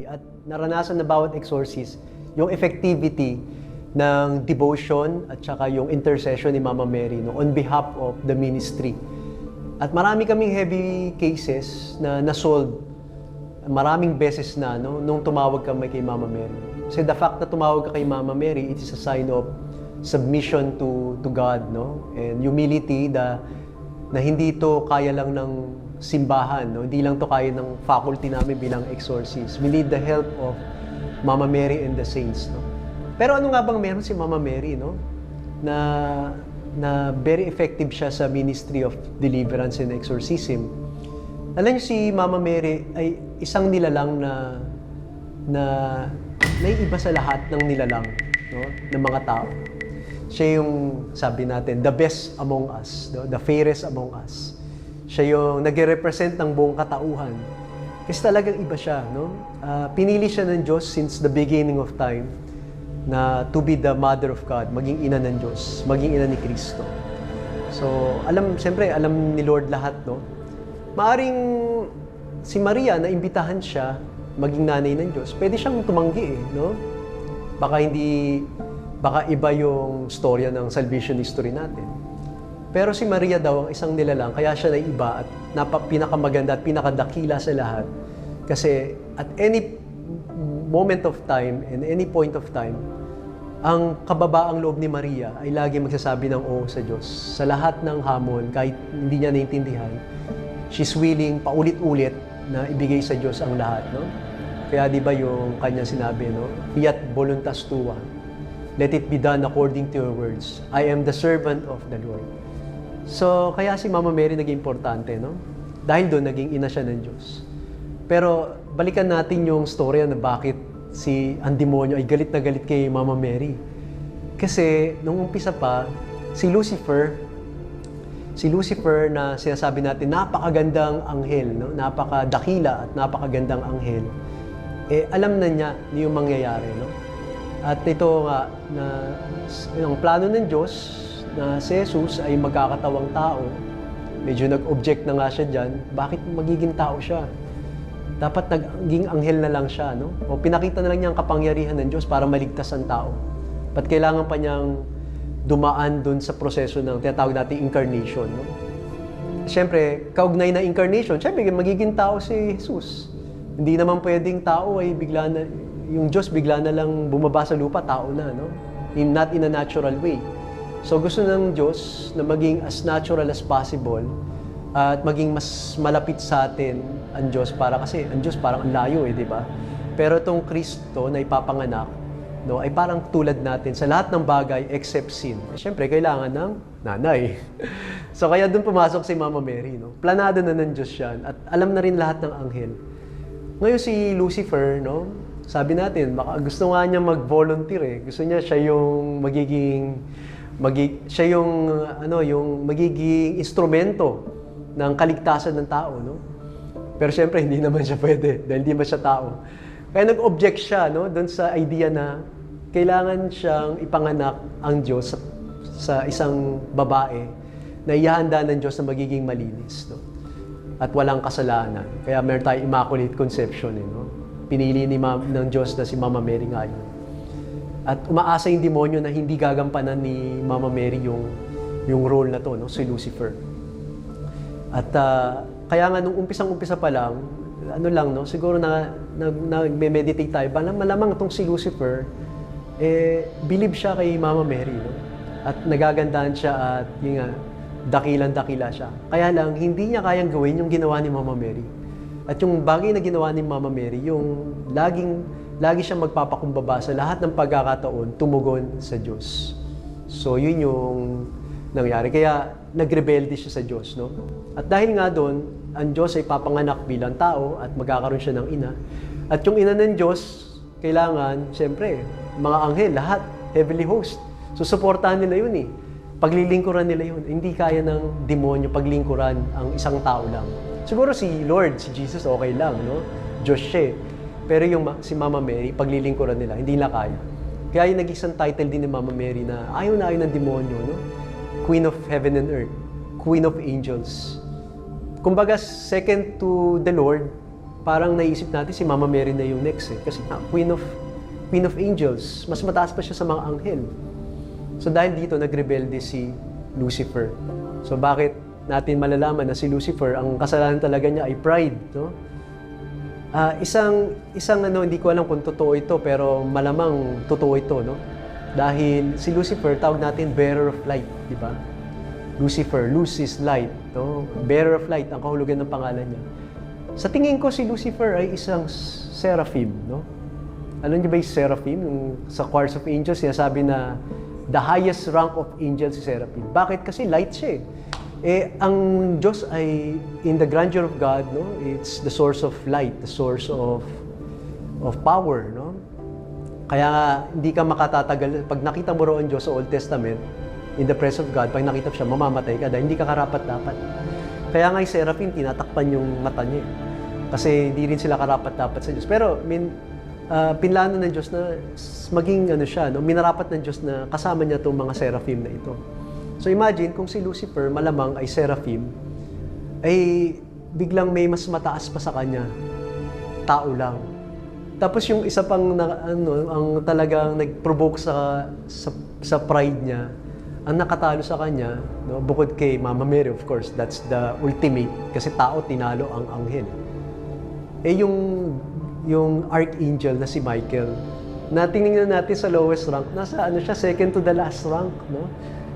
At naranasan na bawat exorcist yung effectivity ng devotion at saka yung intercession ni Mama Mary on behalf of the ministry. At marami kaming heavy cases na na-solve maraming beses na nung tumawag kami kay Mama Mary. Kasi the fact na tumawag ka kay Mama Mary, it is a sign of submission to God, and humility na hindi ito kaya lang ng simbahan, hindi lang to kaya ng faculty namin bilang exorcist. We need the help of Mama Mary and the saints. Pero ano nga bang meron si Mama Mary, na very effective siya sa ministry of deliverance and exorcism? Alam niyo, si Mama Mary ay isang nilalang na naiiba sa lahat ng nilalang, ng mga tao. Siya yung, sabi natin, the best among us, the fairest among us. Siya yung nag-represent ng buong katauhan. Kasi talagang iba siya, pinili siya ng Diyos since the beginning of time na to be the Mother of God, maging ina ng Diyos, maging ina ni Kristo. So, siyempre, alam ni Lord lahat, Maaring si Maria, na imbitahan siya maging nanay ng Diyos, pwede siyang tumanggi, Baka iba yung storya ng salvation history natin. Pero si Maria daw ang isang nilalang, kaya siya naiba at pinakamaganda at pinakadakila sa lahat. Kasi at any moment of time and any point of time, ang kababaang loob ni Maria ay lagi magsasabi ng oo sa Diyos. Sa lahat ng hamon, kahit hindi niya naintindihan, she's willing paulit-ulit na ibigay sa Diyos ang lahat. Kaya di ba yung kanya sinabi, Fiat voluntas tua, let it be done according to your words. I am the servant of the Lord. So, kaya si Mama Mary naging importante, Dahil doon, naging ina siya ng Diyos. Pero, balikan natin yung storya na bakit ang demonyo ay galit na galit kay Mama Mary. Kasi, nung umpisa pa, si Lucifer na sinasabi natin, napakagandang anghel, napakadakila at napakagandang anghel, alam na niya yung mangyayari, At ito nga, ang plano ng Diyos na si Jesus ay magkakatawang tao, medyo nag-object na nga siya dyan, bakit magiging tao siya? Dapat naging anghel na lang siya, O pinakita na lang niya ang kapangyarihan ng Diyos para maligtas ang tao. Ba't kailangan pa niyang dumaan dun sa proseso ng tinatawag natin incarnation, Siyempre, kaugnay na incarnation, siyempre magiging tao si Jesus. Hindi naman pwedeng tao ay bigla na, yung Diyos bigla na lang bumaba sa lupa, tao na, Not in a natural way. So gusto ng Diyos na maging as natural as possible at maging mas malapit sa atin ang Diyos kasi ang Diyos parang ang layo, di ba? Pero itong Kristo na ipapanganak, ay parang tulad natin sa lahat ng bagay except sin. Siyempre, kailangan ng nanay. So kaya doon pumasok si Mama Mary, Planado na ng Diyos yan at alam na rin lahat ng anghel. Ngayon si Lucifer, sabi natin, baka gusto nga niya mag-volunteer, Gusto niya siya yung yung magiging instrumento ng kaligtasan ng tao, Pero siyempre, hindi naman siya pwede dahil hindi ba siya tao. Kaya nag-object siya, doon sa idea na kailangan siyang ipanganak ang Diyos sa isang babae na ihahanda ng Diyos na magiging malinis, At walang kasalanan. Kaya meron tayong Immaculate Conception, Pinili ng Diyos na si Mama Mary nga yun. At umaasa yung demonyo na hindi gagampanan ni Mama Mary yung role na to, si Lucifer. At kaya nga nung umpisang-umpisa pa lang, siguro nagme-meditate tayo, malamang itong si Lucifer, believe siya kay Mama Mary, At nagagandahan siya at dakilang-dakila siya. Kaya lang, hindi niya kayang gawin yung ginawa ni Mama Mary. At yung bagay na ginawa ni Mama Mary, yung lagi siyang magpapakumbaba sa lahat ng pagkakataon, tumugon sa Diyos. So, yun yung nangyari. Kaya, nagrebelde siya sa Diyos, At dahil nga doon, ang Diyos ay papanganak bilang tao at magkakaroon siya ng ina. At yung ina ng Diyos, kailangan, siyempre, mga anghel, lahat, heavenly host. So, suportahan nila yun, Paglilingkuran nila yun. Hindi kaya ng demonyo paglingkuran ang isang tao lang. Siguro si Lord, si Jesus, okay lang, Diyos siya. Pero si Mama Mary, paglilingkuran nila, hindi nila kaya. Kaya yung nag-isang title din ni Mama Mary na ayaw na ayaw ng demonyo, Queen of Heaven and Earth, Queen of Angels. Kumbaga, second to the Lord, parang naisip natin si Mama Mary na yung next eh. Kasi Queen of Angels, mas mataas pa siya sa mga anghel. So dahil dito, nagrebelde si Lucifer. So bakit natin malalaman na si Lucifer, ang kasalanan talaga niya ay pride, no? Isang hindi ko alam kung totoo ito, pero malamang totoo ito, no? Dahil si Lucifer, tawag natin bearer of light, di ba? Lucifer, Luz is light, no? Bearer of light, ang kahulugan ng pangalan niya. Sa tingin ko, si Lucifer ay isang seraphim, no? Alam niyo ba yung seraphim? Sa choirs of angels, sinasabi na the highest rank of angels si seraphim. Bakit? Kasi light siya ang Diyos ay in the grandeur of God, no? It's the source of light, the source of power, no? Kaya nga, hindi ka makatatagal. Pag nakita mo roon Diyos sa Old Testament, in the presence of God, pag nakita mo siya, mamamatay ka dahil hindi ka karapat-dapat. Kaya nga yung seraphim, tinatakpan yung mata niya. Kasi hindi rin sila karapat-dapat sa Diyos. Pero, pinlano ng Diyos na maging minarapat ng Diyos na kasama niya itong mga seraphim na ito. So imagine kung si Lucifer malamang ay seraphim, ay biglang may mas mataas pa sa kanya, tao lang. Tapos yung isa pang ang talagang nag-provoke sa pride niya, ang nakatalo sa kanya, no, bukod kay Mama Mary, of course, that's the ultimate, kasi tao tinalo ang anghel. Yung archangel na si Michael, na tingnan natin sa lowest rank, nasa siya, second to the last rank, no?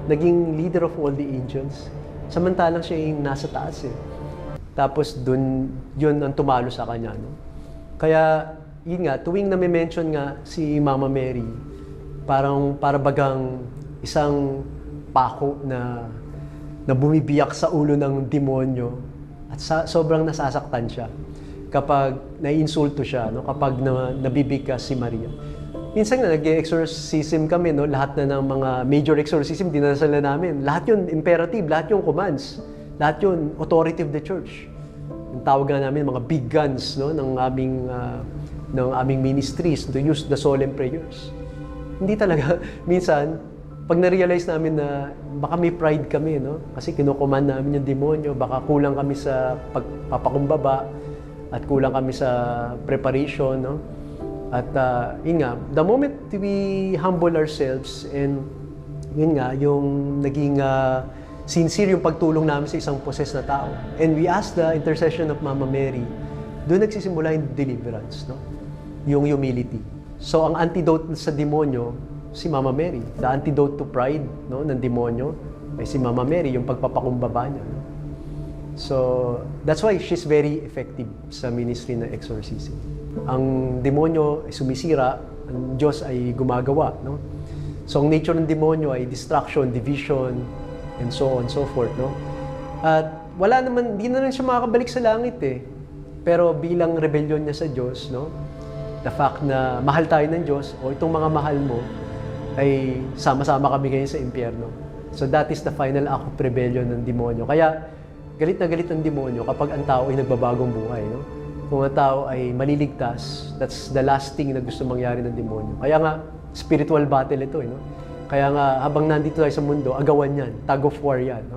Naging leader of all the angels. Samantalang siya yung nasa taas eh. Tapos yun ang tumalo sa kanya, no? Kaya, yun nga, tuwing nami-mention nga si Mama Mary, para bagang isang pako na bumibiyak sa ulo ng demonyo at sobrang nasasaktan siya kapag naiinsulto siya, no? Kapag nabibigkas si Maria. Minsan na nag-exorcism kami, no? Lahat na ng mga major exorcism, dinasal na namin. Lahat yun imperative, lahat yung commands, lahat yun authority of the church. Yung tawag na namin mga big guns, no? ng aming ministries to use the solemn prayers. Hindi talaga, minsan, pag na-realize namin na baka may pride kami, no? Kasi kinukommand namin yung demonyo, baka kulang kami sa pagpapakumbaba at kulang kami sa preparation, no? At yun nga, the moment we humble ourselves and yun nga, yung naging sincere yung pagtulong namin sa isang possessed na tao, and we ask the intercession of Mama Mary, doon nagsisimula yung deliverance, no? Yung humility. So ang antidote sa demonyo, si Mama Mary. The antidote to pride, no, ng demonyo ay si Mama Mary, yung pagpapakumbaba niya, no? So that's why she's very effective sa ministry ng exorcism. Ang demonyo ay sumisira, ang Diyos ay gumagawa, no? So ang nature ng demonyo ay distraction, division, and so on, so forth, no? At hindi na rin siya makakabalik sa langit eh. Pero bilang rebellion niya sa Diyos, no? The fact na mahal tayo ng Diyos, o itong mga mahal mo, ay sama-sama kami ngayon sa impyerno. So that is the final act of rebellion ng demonyo. Kaya galit na galit ang demonyo kapag ang tao ay nagbabagong buhay, no? Kung ang tao ay maliligtas, that's the last thing na gusto mangyari ng demonyo. Kaya nga, spiritual battle ito, no? Kaya nga, habang nandito tayo sa mundo, agawan yan, tug of war yan, no?